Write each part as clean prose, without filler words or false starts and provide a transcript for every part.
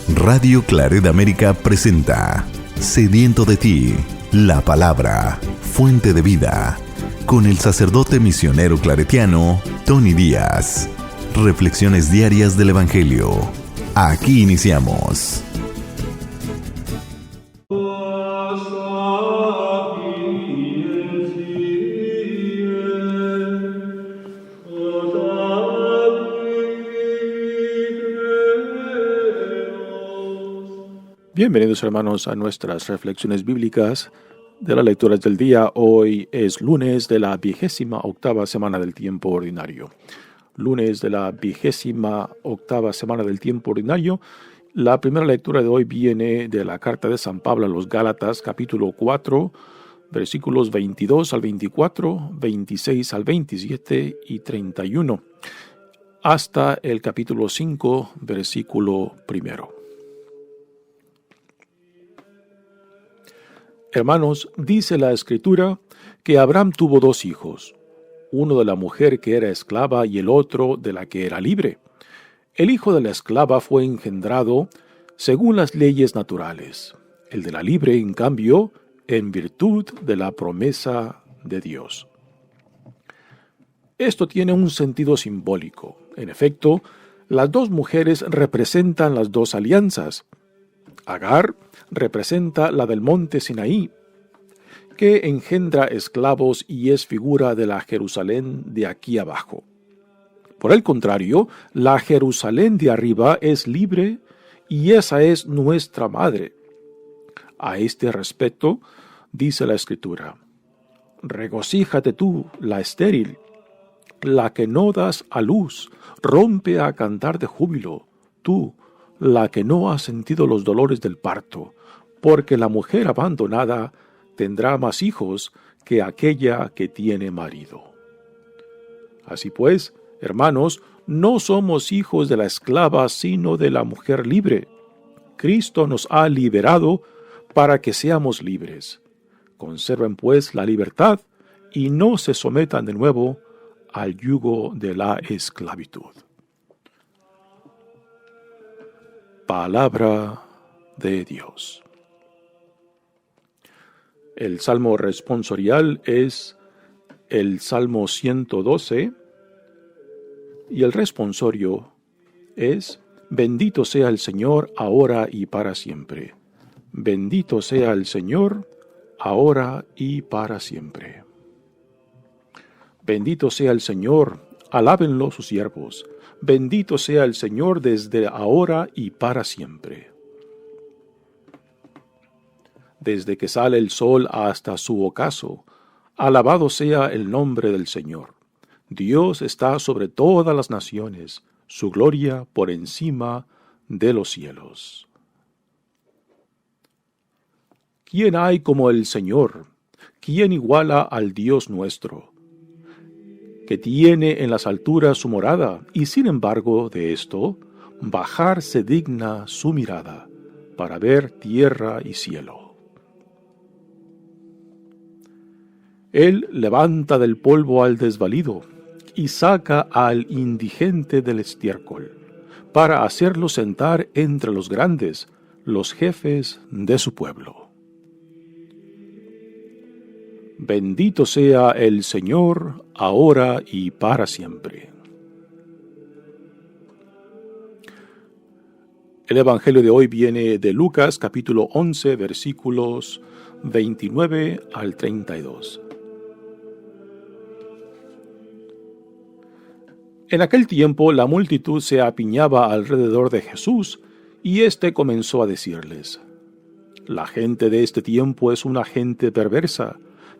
Radio Claret América presenta Sediento de ti, la palabra, fuente de vida, con el sacerdote misionero claretiano Tony Díaz. Reflexiones diarias del Evangelio. Aquí iniciamos. Bienvenidos, hermanos, a nuestras reflexiones bíblicas de las lecturas del día. Hoy es lunes de la 28ª semana del tiempo ordinario. Lunes de la 28ª semana del tiempo ordinario. La primera lectura de hoy viene de la carta de San Pablo a los Gálatas, capítulo 4, versículos 22 al 24, 26 al 27 y 31, hasta el capítulo 5, versículo 1. Hermanos, dice la Escritura que Abraham tuvo dos hijos, uno de la mujer que era esclava y el otro de la que era libre. El hijo de la esclava fue engendrado según las leyes naturales, el de la libre, en cambio, en virtud de la promesa de Dios. Esto tiene un sentido simbólico. En efecto, las dos mujeres representan las dos alianzas. Agar representa la del monte Sinaí, que engendra esclavos y es figura de la Jerusalén de aquí abajo. Por el contrario, la Jerusalén de arriba es libre y esa es nuestra madre. A este respecto, dice la Escritura: regocíjate tú, la estéril, la que no das a luz, rompe a cantar de júbilo, tú, la que no ha sentido los dolores del parto, porque la mujer abandonada tendrá más hijos que aquella que tiene marido. Así pues, hermanos, no somos hijos de la esclava, sino de la mujer libre. Cristo nos ha liberado para que seamos libres. Conserven pues la libertad y no se sometan de nuevo al yugo de la esclavitud. Palabra de Dios. El salmo responsorial es el Salmo 112 y el responsorio es: bendito sea el Señor ahora y para siempre. Bendito sea el Señor ahora y para siempre. Bendito sea el Señor, alábenlo sus siervos. Bendito sea el Señor desde ahora y para siempre. Desde que sale el sol hasta su ocaso, alabado sea el nombre del Señor. Dios está sobre todas las naciones, su gloria por encima de los cielos. ¿Quién hay como el Señor? ¿Quién iguala al Dios nuestro? Que tiene en las alturas su morada, y sin embargo de esto, bajar se digna su mirada, para ver tierra y cielo. Él levanta del polvo al desvalido, y saca al indigente del estiércol, para hacerlo sentar entre los grandes, los jefes de su pueblo. Bendito sea el Señor, ahora y para siempre. El Evangelio de hoy viene de Lucas, capítulo 11, versículos 29 al 32. En aquel tiempo la multitud se apiñaba alrededor de Jesús, y éste comenzó a decirles: la gente de este tiempo es una gente perversa.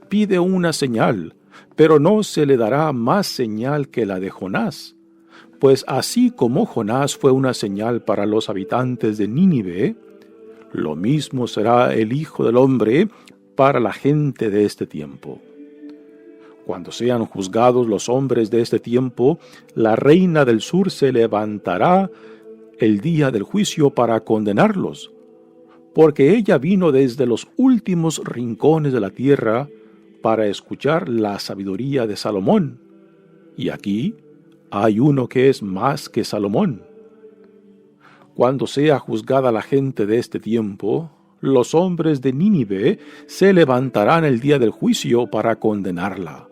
Pide una señal, pero no se le dará más señal que la de Jonás. Pues así como Jonás fue una señal para los habitantes de Nínive, lo mismo será el Hijo del Hombre para la gente de este tiempo. Cuando sean juzgados los hombres de este tiempo, la reina del sur se levantará el día del juicio para condenarlos, porque ella vino desde los últimos rincones de la tierra para escuchar la sabiduría de Salomón. Y aquí hay uno que es más que Salomón. Cuando sea juzgada la gente de este tiempo, los hombres de Nínive se levantarán el día del juicio para condenarla,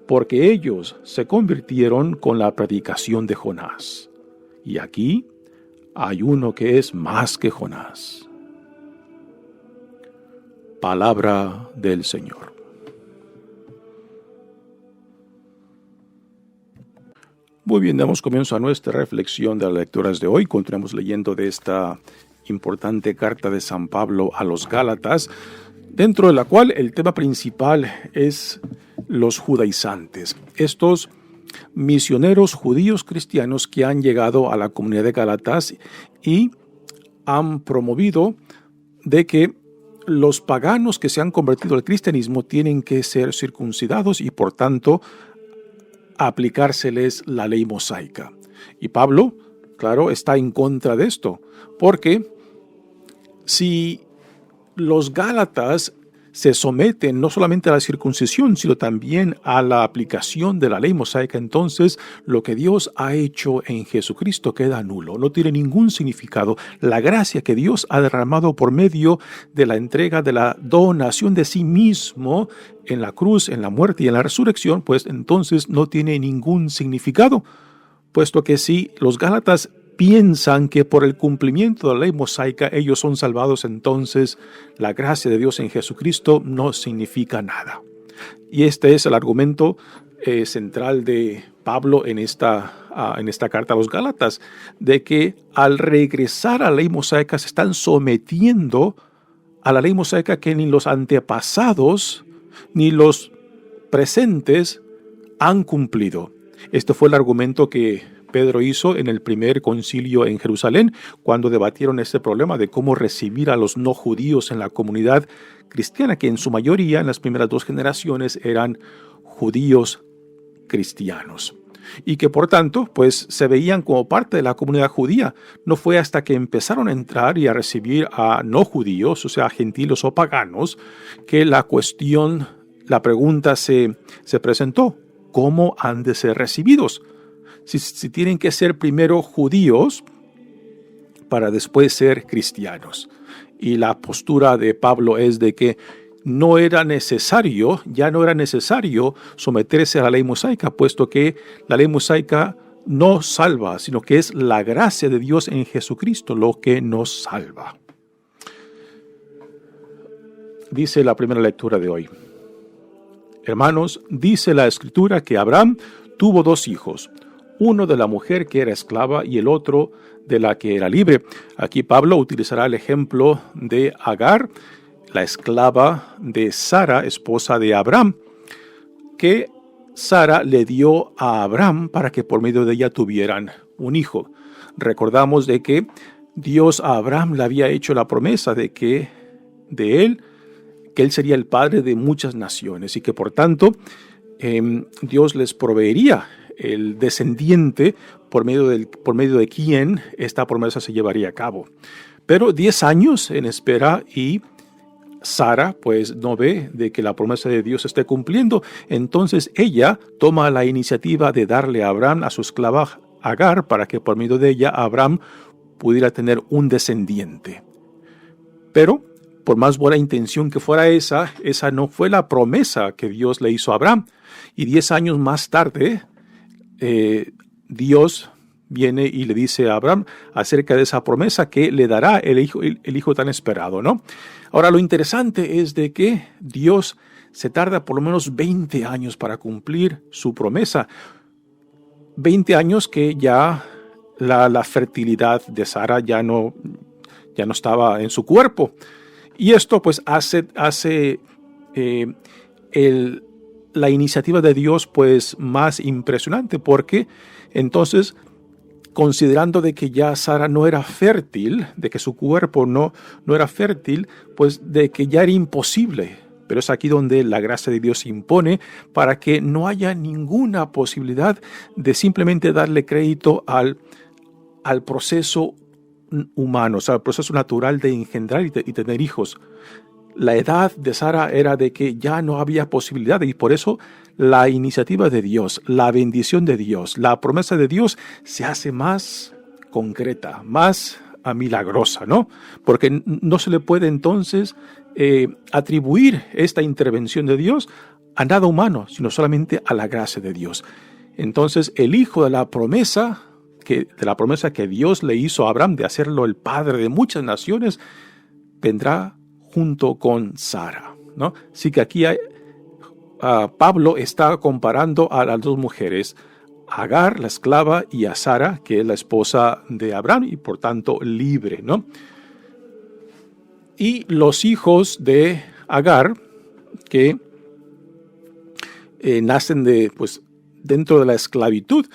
porque ellos se convirtieron con la predicación de Jonás. Y aquí hay uno que es más que Jonás. Palabra del Señor. Muy bien, damos comienzo a nuestra reflexión de las lecturas de hoy. Continuamos leyendo de esta importante carta de San Pablo a los Gálatas, dentro de la cual el tema principal es los judaizantes. Estos misioneros judíos cristianos que han llegado a la comunidad de Gálatas y han promovido de que los paganos que se han convertido al cristianismo tienen que ser circuncidados y por tanto aplicárseles la ley mosaica. Y Pablo, claro, está en contra de esto, porque si los gálatas se someten no solamente a la circuncisión, sino también a la aplicación de la ley mosaica, entonces lo que Dios ha hecho en Jesucristo queda nulo, no tiene ningún significado. La gracia que Dios ha derramado por medio de la entrega de la donación de sí mismo en la cruz, en la muerte y en la resurrección, pues entonces no tiene ningún significado, puesto que si los gálatas piensan que por el cumplimiento de la ley mosaica ellos son salvados, entonces la gracia de Dios en Jesucristo no significa nada. Y este es el argumento central de Pablo en esta carta a los Gálatas, de que al regresar a la ley mosaica se están sometiendo a la ley mosaica que ni los antepasados ni los presentes han cumplido. Este fue el argumento que Pedro hizo en el primer concilio en Jerusalén, cuando debatieron este problema de cómo recibir a los no judíos en la comunidad cristiana, que en su mayoría, en las primeras 2 generaciones, eran judíos cristianos. Y que por tanto, pues se veían como parte de la comunidad judía. No fue hasta que empezaron a entrar y a recibir a no judíos, o sea, gentiles o paganos, que la pregunta se presentó: ¿cómo han de ser recibidos? Si tienen que ser primero judíos para después ser cristianos. Y la postura de Pablo es de que ya no era necesario someterse a la ley mosaica, puesto que la ley mosaica no salva, sino que es la gracia de Dios en Jesucristo lo que nos salva. Dice la primera lectura de hoy: Hermanos, dice la Escritura que Abraham tuvo 2 hijos, uno de la mujer que era esclava y el otro de la que era libre. Aquí Pablo utilizará el ejemplo de Agar, la esclava de Sara, esposa de Abraham, que Sara le dio a Abraham para que por medio de ella tuvieran un hijo. Recordamos de que Dios a Abraham le había hecho la promesa de que él sería el padre de muchas naciones y que por tanto Dios les proveería el descendiente por medio de quien esta promesa se llevaría a cabo. Pero 10 años en espera y Sara pues no ve de que la promesa de Dios esté cumpliendo. Entonces ella toma la iniciativa de darle a Abraham a su esclava Agar para que por medio de ella Abraham pudiera tener un descendiente. Pero por más buena intención que fuera esa no fue la promesa que Dios le hizo a Abraham. Y 10 años más tarde Dios viene y le dice a Abraham acerca de esa promesa que le dará el hijo tan esperado, ¿no? Ahora, lo interesante es de que Dios se tarda por lo menos 20 años para cumplir su promesa. 20 años que ya la fertilidad de Sara ya no estaba en su cuerpo. Y esto pues hace la iniciativa de Dios pues más impresionante, porque entonces, considerando de que ya Sara no era fértil, de que su cuerpo no era fértil, pues de que ya era imposible. Pero es aquí donde la gracia de Dios se impone para que no haya ninguna posibilidad de simplemente darle crédito al proceso humano, o sea, el proceso natural de engendrar y tener hijos. La edad de Sara era de que ya no había posibilidad y por eso la iniciativa de Dios, la bendición de Dios, la promesa de Dios se hace más concreta, más milagrosa, ¿no? Porque no se le puede entonces atribuir esta intervención de Dios a nada humano, sino solamente a la gracia de Dios. Entonces, el hijo de la promesa que Dios le hizo a Abraham de hacerlo el padre de muchas naciones, vendrá junto con Sara, ¿no? Así que aquí Pablo está comparando a las dos mujeres, a Agar, la esclava, y a Sara, que es la esposa de Abraham y por tanto libre, ¿no? Y los hijos de Agar, que nacen dentro de la esclavitud.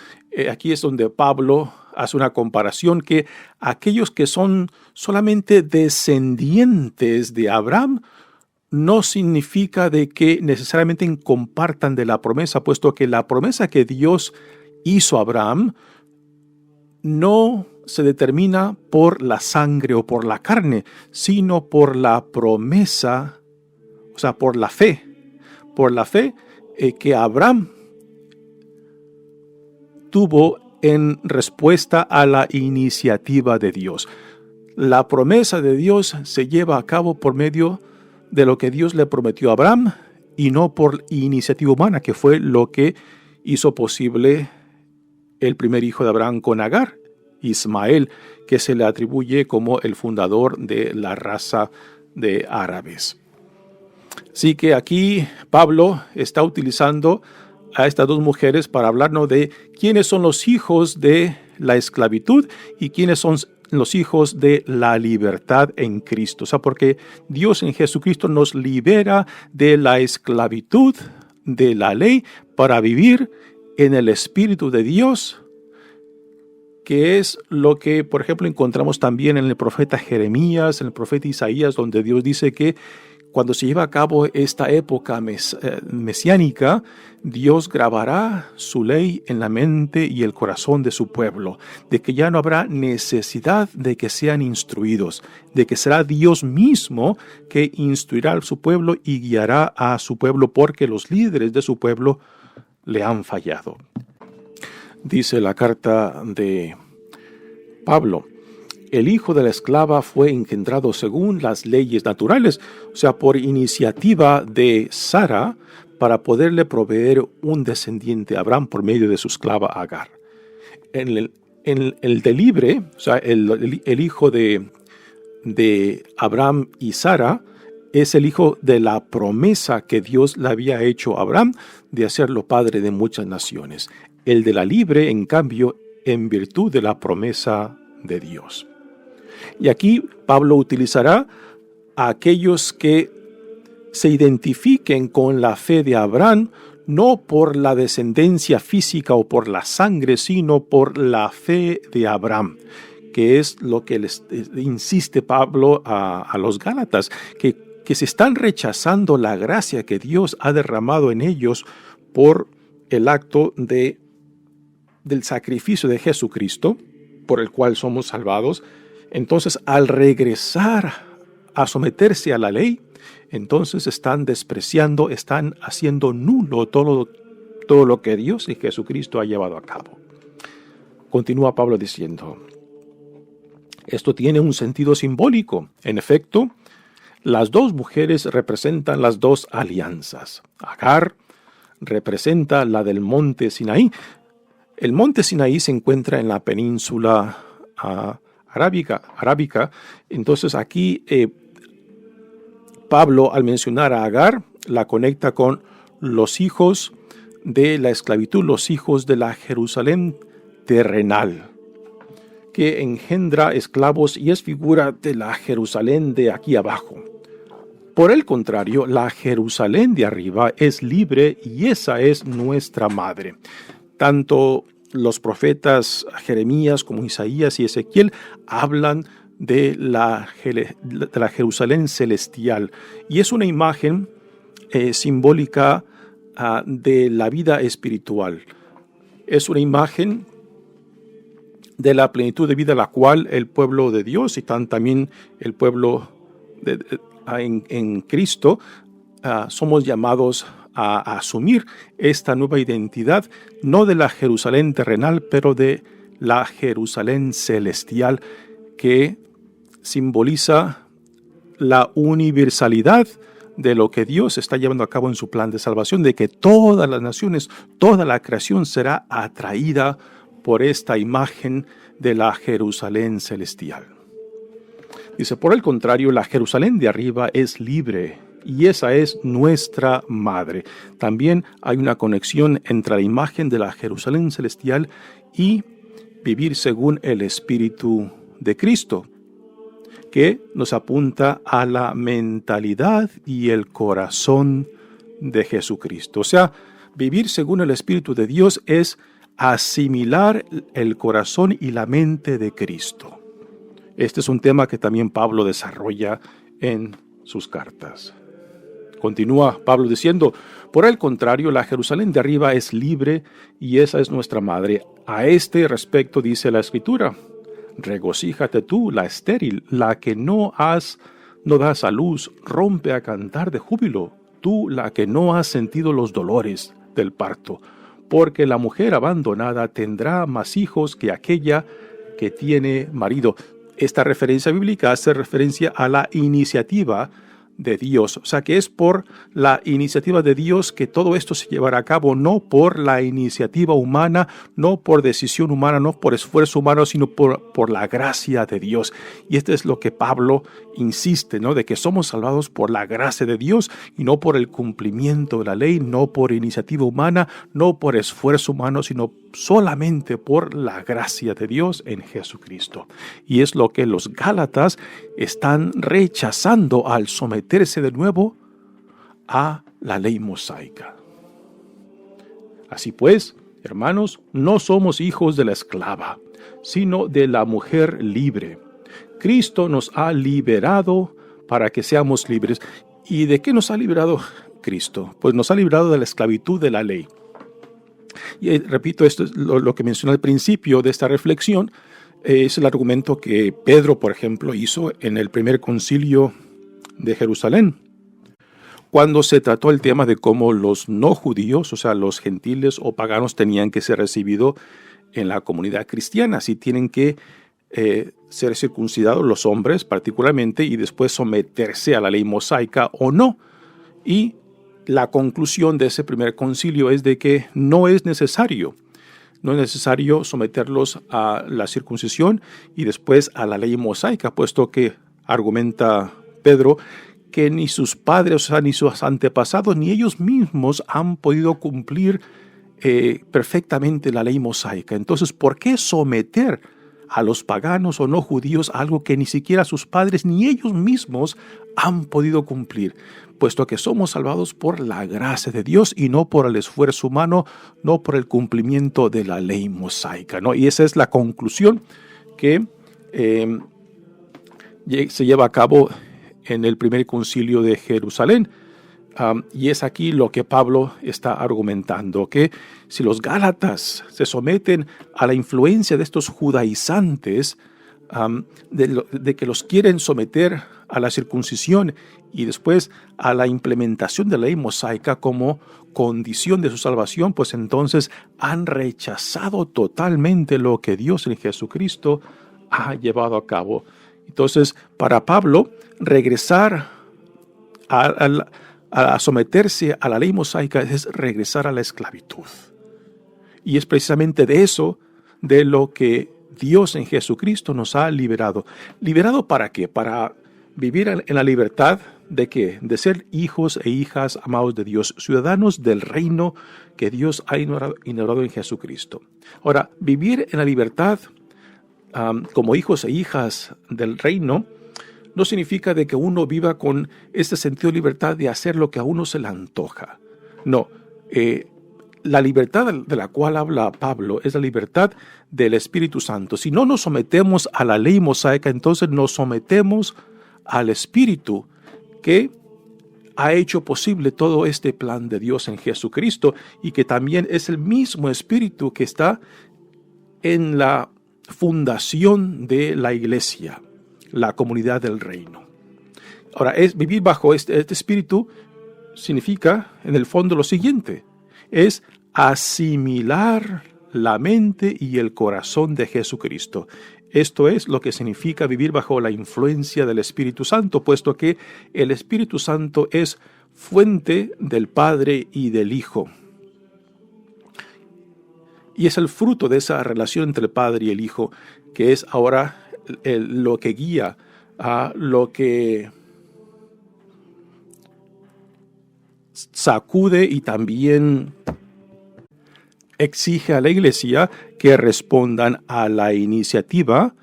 Aquí es donde Pablo hace una comparación que aquellos que son solamente descendientes de Abraham no significa de que necesariamente compartan de la promesa, puesto que la promesa que Dios hizo a Abraham no se determina por la sangre o por la carne, sino por la promesa, o sea, por la fe que Abraham tuvo en respuesta a la iniciativa de Dios. La promesa de Dios se lleva a cabo por medio de lo que Dios le prometió a Abraham y no por iniciativa humana, que fue lo que hizo posible el primer hijo de Abraham con Agar, Ismael, que se le atribuye como el fundador de la raza de árabes. Así que aquí Pablo está utilizando a estas dos mujeres para hablarnos de quiénes son los hijos de la esclavitud y quiénes son los hijos de la libertad en Cristo. O sea, porque Dios en Jesucristo nos libera de la esclavitud de la ley para vivir en el Espíritu de Dios, que es lo que, por ejemplo, encontramos también en el profeta Jeremías, en el profeta Isaías, donde Dios dice que cuando se lleva a cabo esta época mesiánica, Dios grabará su ley en la mente y el corazón de su pueblo, de que ya no habrá necesidad de que sean instruidos, de que será Dios mismo que instruirá a su pueblo y guiará a su pueblo, porque los líderes de su pueblo le han fallado. Dice la carta de Pablo: el hijo de la esclava fue engendrado según las leyes naturales, o sea, por iniciativa de Sara, para poderle proveer un descendiente a Abraham por medio de su esclava Agar. El de libre, o sea, el hijo de Abraham y Sara, es el hijo de la promesa que Dios le había hecho a Abraham de hacerlo padre de muchas naciones. El de la libre, en cambio, en virtud de la promesa de Dios. Y aquí Pablo utilizará a aquellos que se identifiquen con la fe de Abraham, no por la descendencia física o por la sangre, sino por la fe de Abraham, que es lo que les insiste Pablo a los Gálatas, que se están rechazando la gracia que Dios ha derramado en ellos por el acto del sacrificio de Jesucristo, por el cual somos salvados. Entonces, al regresar a someterse a la ley, entonces están despreciando, están haciendo nulo todo lo que Dios y Jesucristo ha llevado a cabo. Continúa Pablo diciendo: esto tiene un sentido simbólico. En efecto, las dos mujeres representan las dos alianzas. Agar representa la del monte Sinaí. El monte Sinaí se encuentra en la península arábica. Entonces aquí Pablo, al mencionar a Agar, la conecta con los hijos de la esclavitud, los hijos de la Jerusalén terrenal, que engendra esclavos y es figura de la Jerusalén de aquí abajo. Por el contrario, la Jerusalén de arriba es libre y esa es nuestra madre. Tanto los profetas Jeremías como Isaías y Ezequiel hablan de la Jerusalén celestial, y es una imagen simbólica de la vida espiritual. Es una imagen de la plenitud de vida a la cual el pueblo de Dios y también el pueblo en Cristo somos llamados a asumir esta nueva identidad, no de la Jerusalén terrenal, pero de la Jerusalén celestial, que simboliza la universalidad de lo que Dios está llevando a cabo en su plan de salvación, de que todas las naciones, toda la creación será atraída por esta imagen de la Jerusalén celestial. Dice, por el contrario, la Jerusalén de arriba es libre y esa es nuestra madre. También hay una conexión entre la imagen de la Jerusalén celestial y vivir según el Espíritu de Cristo, que nos apunta a la mentalidad y el corazón de Jesucristo. O sea, vivir según el Espíritu de Dios es asimilar el corazón y la mente de Cristo. Este es un tema que también Pablo desarrolla en sus cartas. Continúa Pablo diciendo, por el contrario, la Jerusalén de arriba es libre y esa es nuestra madre. A este respecto dice la Escritura, regocíjate tú, la estéril, la que no das a luz, rompe a cantar de júbilo, tú, la que no has sentido los dolores del parto, porque la mujer abandonada tendrá más hijos que aquella que tiene marido. Esta referencia bíblica hace referencia a la iniciativa de Dios. O sea, que es por la iniciativa de Dios que todo esto se llevará a cabo, no por la iniciativa humana, no por decisión humana, no por esfuerzo humano, sino por la gracia de Dios. Y esto es lo que Pablo insiste, ¿no? De que somos salvados por la gracia de Dios y no por el cumplimiento de la ley, no por iniciativa humana, no por esfuerzo humano, sino solamente por la gracia de Dios en Jesucristo. Y es lo que los Gálatas están rechazando al someterse de nuevo a la ley mosaica. Así pues, hermanos, no somos hijos de la esclava, sino de la mujer libre. Cristo nos ha liberado para que seamos libres. ¿Y de qué nos ha liberado Cristo? Pues nos ha librado de la esclavitud de la ley. Y repito, esto es lo que mencioné al principio de esta reflexión, es el argumento que Pedro, por ejemplo, hizo en el primer concilio de Jerusalén, cuando se trató el tema de cómo los no judíos, o sea, los gentiles o paganos, tenían que ser recibidos en la comunidad cristiana, si tienen que ser circuncidados los hombres particularmente y después someterse a la ley mosaica o no. Y la conclusión de ese primer concilio es de que no es necesario someterlos a la circuncisión y después a la ley mosaica, puesto que, argumenta Pedro, que ni sus padres, o sea, ni sus antepasados, ni ellos mismos han podido cumplir perfectamente la ley mosaica. Entonces, ¿por qué someter a los paganos o no judíos a algo que ni siquiera sus padres ni ellos mismos han podido cumplir? Puesto que somos salvados por la gracia de Dios y no por el esfuerzo humano, no por el cumplimiento de la ley mosaica, ¿no? Y esa es la conclusión que se lleva a cabo en el primer concilio de Jerusalén. Y es aquí lo que Pablo está argumentando, que si los Gálatas se someten a la influencia de estos judaizantes, de que los quieren someter a la circuncisión y después a la implementación de la ley mosaica como condición de su salvación, pues entonces han rechazado totalmente lo que Dios en Jesucristo ha llevado a cabo. Entonces, para Pablo, regresar a someterse a la ley mosaica es regresar a la esclavitud. Y es precisamente de eso, de lo que Dios en Jesucristo nos ha liberado. ¿Liberado para qué? Para vivir en la libertad de ¿qué? De ser hijos e hijas amados de Dios, ciudadanos del reino que Dios ha inaugurado en Jesucristo. Ahora, vivir en la libertad como hijos e hijas del reino no significa de que uno viva con este sentido de libertad de hacer lo que a uno se le antoja. No, la libertad de la cual habla Pablo es la libertad del Espíritu Santo. Si no nos sometemos a la ley mosaica, entonces nos sometemos al Espíritu que ha hecho posible todo este plan de Dios en Jesucristo y que también es el mismo Espíritu que está en la fundación de la iglesia, la comunidad del reino. Ahora, vivir bajo este espíritu significa, en el fondo, lo siguiente: es asimilar la mente y el corazón de Jesucristo. Esto es lo que significa vivir bajo la influencia del Espíritu Santo, puesto que el Espíritu Santo es fuente del Padre y del Hijo. Y es el fruto de esa relación entre el Padre y el Hijo que es ahora lo que guía a lo que sacude y también exige a la Iglesia que respondan a la iniciativa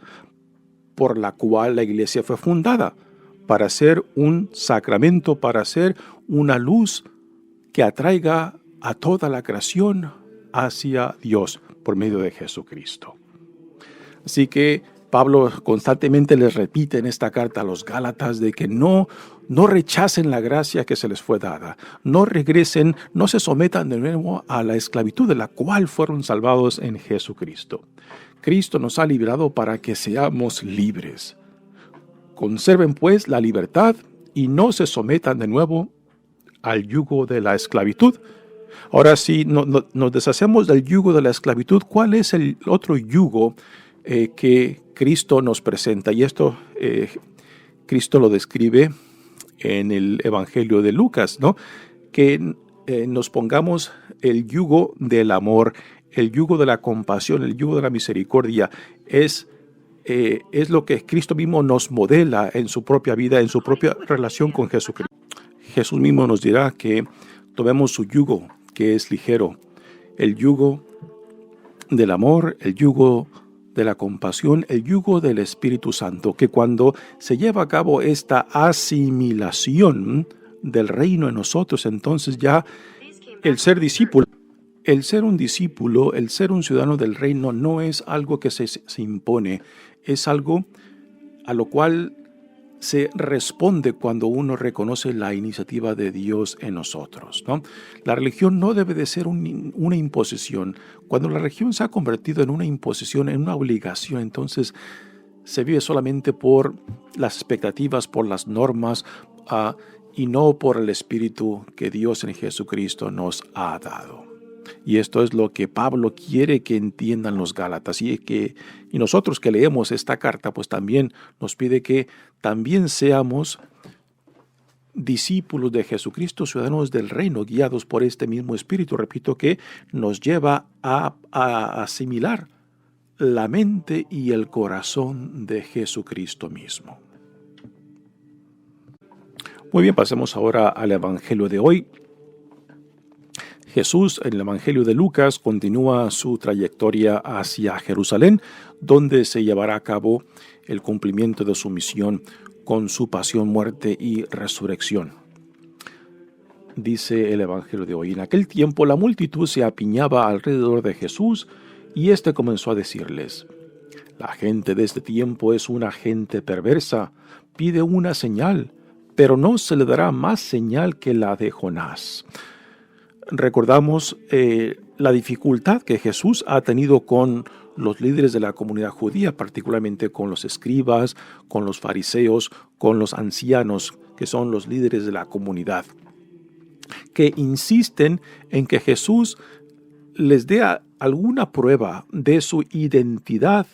por la cual la Iglesia fue fundada, para ser un sacramento, para ser una luz que atraiga a toda la creación hacia Dios por medio de Jesucristo. Así que Pablo constantemente les repite en esta carta a los Gálatas de que no rechacen la gracia que se les fue dada, no regresen, no se sometan de nuevo a la esclavitud de la cual fueron salvados en Jesucristo. Cristo nos ha librado para que seamos libres. Conserven pues la libertad y no se sometan de nuevo al yugo de la esclavitud. Ahora, si nos deshacemos del yugo de la esclavitud, ¿cuál es el otro yugo que Cristo nos presenta? Y esto Cristo lo describe en el Evangelio de Lucas, ¿no? Que nos pongamos el yugo del amor, el yugo de la compasión, el yugo de la misericordia. Es lo que Cristo mismo nos modela en su propia vida, en su propia relación con Jesucristo. Jesús mismo nos dirá que tomemos su yugo, que es ligero, el yugo del amor, el yugo de la compasión, el yugo del Espíritu Santo, que cuando se lleva a cabo esta asimilación del reino en nosotros, entonces ya el ser discípulo, el ser un discípulo, el ser un ciudadano del reino no es algo que se impone, es algo a lo cual se responde cuando uno reconoce la iniciativa de Dios en nosotros, ¿no? La religión no debe de ser una imposición. Cuando la religión se ha convertido en una imposición, en una obligación, entonces se vive solamente por las expectativas, por las normas, y no por el Espíritu que Dios en Jesucristo nos ha dado. Y esto es lo que Pablo quiere que entiendan los Gálatas, y nosotros que leemos esta carta, pues también nos pide que también seamos discípulos de Jesucristo, ciudadanos del reino, guiados por este mismo Espíritu, repito, que nos lleva a asimilar la mente y el corazón de Jesucristo mismo. Muy bien, pasemos ahora al Evangelio de hoy. Jesús, en el Evangelio de Lucas, continúa su trayectoria hacia Jerusalén, donde se llevará a cabo el cumplimiento de su misión con su pasión, muerte y resurrección. Dice el Evangelio de hoy: en aquel tiempo la multitud se apiñaba alrededor de Jesús, y éste comenzó a decirles: la gente de este tiempo es una gente perversa, pide una señal, pero no se le dará más señal que la de Jonás. Recordamos la dificultad que Jesús ha tenido con los líderes de la comunidad judía, particularmente con los escribas, con los fariseos, con los ancianos, que son los líderes de la comunidad, que insisten en que Jesús les dé alguna prueba de su identidad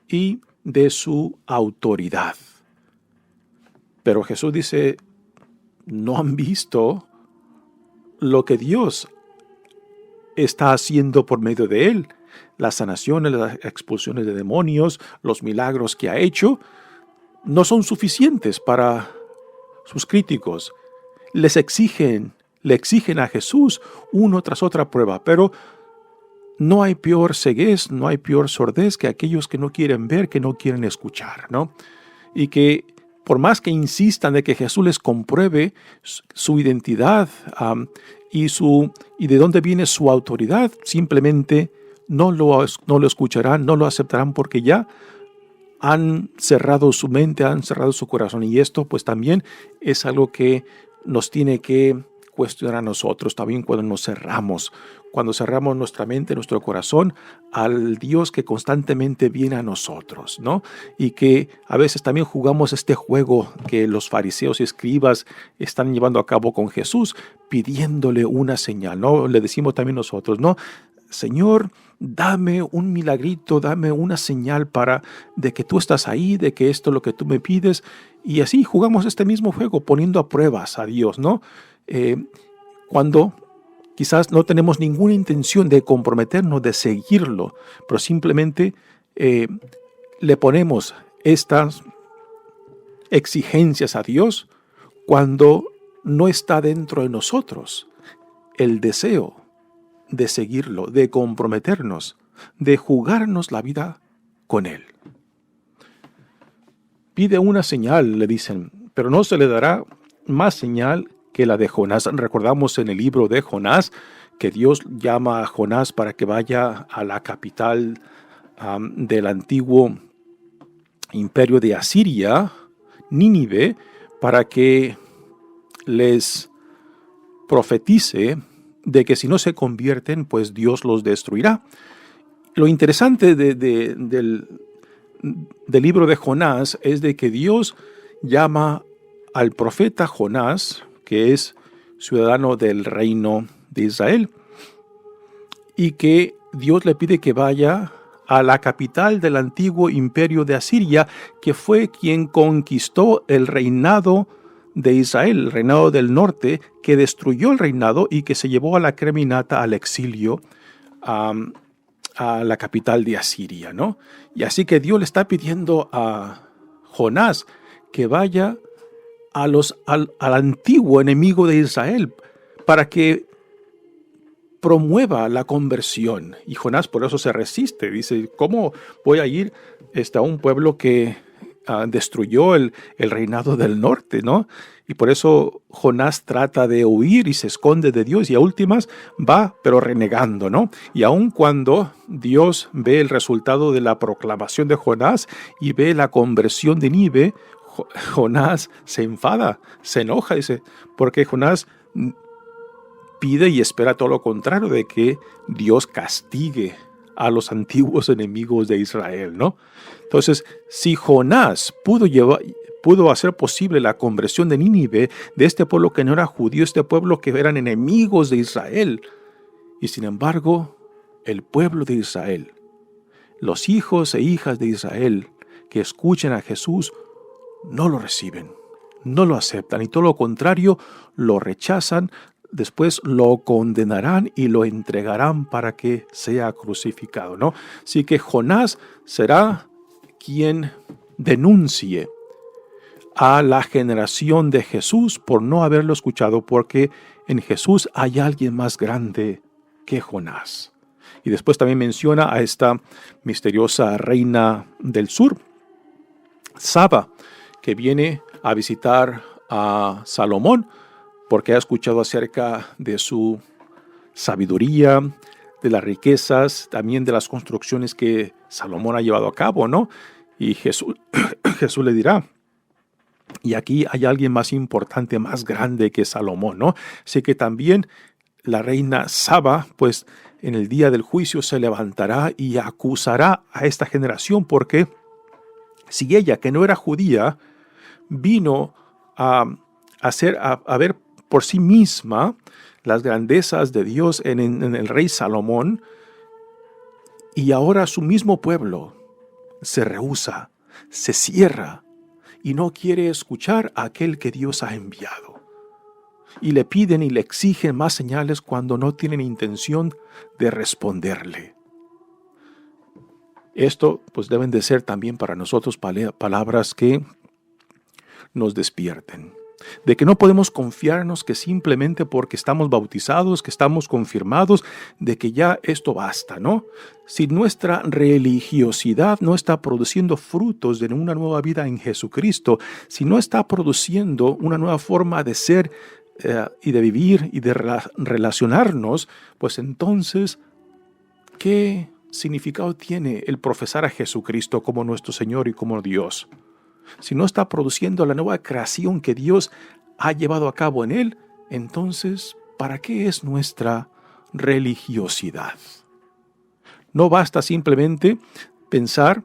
y de su autoridad. Pero Jesús dice: ¿no han visto lo que Dios está haciendo por medio de él? Las sanaciones, las expulsiones de demonios, los milagros que ha hecho, no son suficientes para sus críticos. Le exigen a Jesús uno tras otra prueba, pero no hay peor ceguez, no hay peor sordez que aquellos que no quieren ver, que no quieren escuchar, ¿no? Y que por más que insistan de que Jesús les compruebe su identidad y de dónde viene su autoridad, simplemente no lo escucharán, no lo aceptarán, porque ya han cerrado su mente, han cerrado su corazón. Y esto pues también es algo que nos tiene que cuestionar a nosotros también cuando cerramos nuestra mente, nuestro corazón al Dios que constantemente viene a nosotros, ¿no? Y que a veces también jugamos este juego que los fariseos y escribas están llevando a cabo con Jesús, pidiéndole una señal, ¿no? Le decimos también nosotros, ¿no? Señor, dame un milagrito, dame una señal de que tú estás ahí, de que esto es lo que tú me pides. Y así jugamos este mismo juego, poniendo a pruebas a Dios, ¿no? Cuando quizás no tenemos ninguna intención de comprometernos, de seguirlo, pero simplemente le ponemos estas exigencias a Dios cuando no está dentro de nosotros el deseo de seguirlo, de comprometernos, de jugarnos la vida con Él. Pide una señal, le dicen, pero no se le dará más señal que la de Jonás. Recordamos en el libro de Jonás que Dios llama a Jonás para que vaya a la capital del antiguo imperio de Asiria, Nínive, para que les profetice de que si no se convierten, pues Dios los destruirá. Lo interesante del libro de Jonás es de que Dios llama al profeta Jonás, que es ciudadano del reino de Israel, y que Dios le pide que vaya a la capital del antiguo imperio de Asiria, que fue quien conquistó el reinado de Israel, el reinado del norte, que destruyó el reinado y que se llevó a la crema innata al exilio a la capital de Asiria, ¿no? Y así que Dios le está pidiendo a Jonás que vaya al antiguo enemigo de Israel para que promueva la conversión. Y Jonás por eso se resiste. Dice, ¿cómo voy a ir a un pueblo que destruyó el reinado del norte, ¿no? Y por eso Jonás trata de huir y se esconde de Dios y a últimas va, pero renegando, ¿no? Y aun cuando Dios ve el resultado de la proclamación de Jonás y ve la conversión de Nínive, Jonás se enfada, se enoja, dice, porque Jonás pide y espera todo lo contrario, de que Dios castigue a los antiguos enemigos de Israel, ¿no? Entonces, si Jonás pudo hacer posible la conversión de Nínive, de este pueblo que no era judío, este pueblo que eran enemigos de Israel, y sin embargo, el pueblo de Israel, los hijos e hijas de Israel que escuchen a Jesús, no lo reciben, no lo aceptan, y todo lo contrario, lo rechazan. Después lo condenarán y lo entregarán para que sea crucificado, ¿no? Así que Jonás será quien denuncie a la generación de Jesús por no haberlo escuchado, porque en Jesús hay alguien más grande que Jonás. Y después también menciona a esta misteriosa reina del sur, Saba, que viene a visitar a Salomón, porque ha escuchado acerca de su sabiduría, de las riquezas, también de las construcciones que Salomón ha llevado a cabo, ¿no? Y Jesús le dirá, y aquí hay alguien más importante, más grande que Salomón, ¿no? Así que también la reina Saba, pues en el día del juicio se levantará y acusará a esta generación, porque si ella, que no era judía, vino a ver por sí misma las grandezas de Dios en el rey Salomón, y ahora su mismo pueblo se rehúsa, se cierra y no quiere escuchar a aquel que Dios ha enviado. Y le piden y le exigen más señales cuando no tienen intención de responderle. Esto pues deben de ser también para nosotros palabras que nos despierten. De que no podemos confiarnos que simplemente porque estamos bautizados, que estamos confirmados, de que ya esto basta, ¿no? Si nuestra religiosidad no está produciendo frutos de una nueva vida en Jesucristo, si no está produciendo una nueva forma de ser y de vivir y de relacionarnos, pues entonces, ¿qué significado tiene el profesar a Jesucristo como nuestro Señor y como Dios? Si no está produciendo la nueva creación que Dios ha llevado a cabo en él, entonces, ¿para qué es nuestra religiosidad? No basta simplemente pensar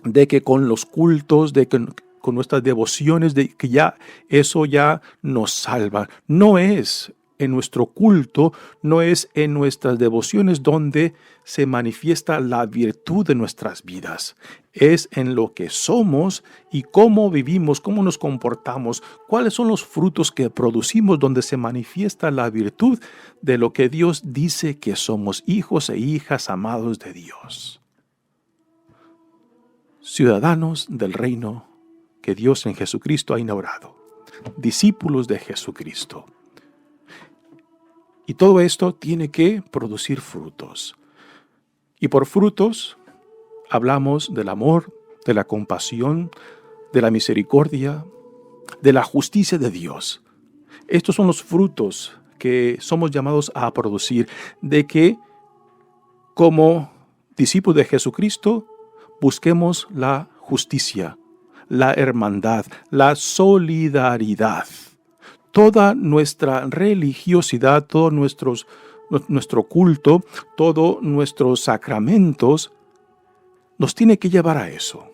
de que con los cultos, de que con nuestras devociones, de que ya eso ya nos salva. No es en nuestro culto, no es en nuestras devociones donde se manifiesta la virtud de nuestras vidas. Es en lo que somos y cómo vivimos, cómo nos comportamos, cuáles son los frutos que producimos donde se manifiesta la virtud de lo que Dios dice que somos, hijos e hijas amados de Dios. Ciudadanos del reino que Dios en Jesucristo ha inaugurado, discípulos de Jesucristo. Y todo esto tiene que producir frutos. Y por frutos hablamos del amor, de la compasión, de la misericordia, de la justicia de Dios. Estos son los frutos que somos llamados a producir, de que como discípulos de Jesucristo busquemos la justicia, la hermandad, la solidaridad. Toda nuestra religiosidad, todo nuestro culto, todos nuestros sacramentos nos tiene que llevar a eso,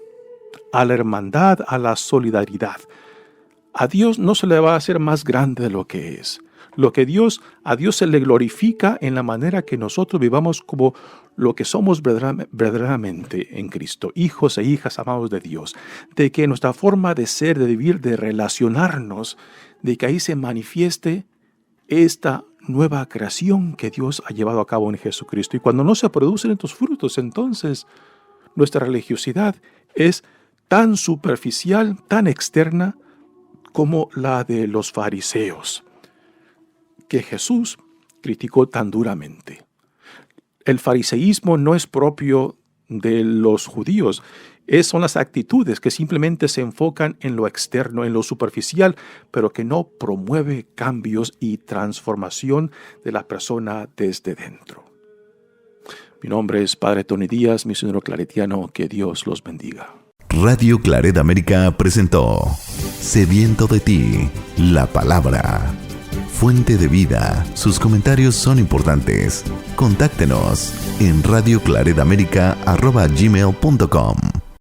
a la hermandad, a la solidaridad. A Dios no se le va a hacer más grande de lo que es. A Dios se le glorifica en la manera que nosotros vivamos como lo que somos verdaderamente en Cristo, hijos e hijas amados de Dios, de que nuestra forma de ser, de vivir, de relacionarnos, de que ahí se manifieste esta nueva creación que Dios ha llevado a cabo en Jesucristo. Y cuando no se producen estos frutos, entonces nuestra religiosidad es tan superficial, tan externa, como la de los fariseos, que Jesús criticó tan duramente. El fariseísmo no es propio de los judíos. Son las actitudes que simplemente se enfocan en lo externo, en lo superficial, pero que no promueve cambios y transformación de la persona desde dentro. Mi nombre es Padre Tony Díaz, misionero claretiano. Que Dios los bendiga. Radio Claret América presentó Sediento de ti, la palabra. Fuente de vida. Sus comentarios son importantes. Contáctenos en radioclaretamerica@gmail.com.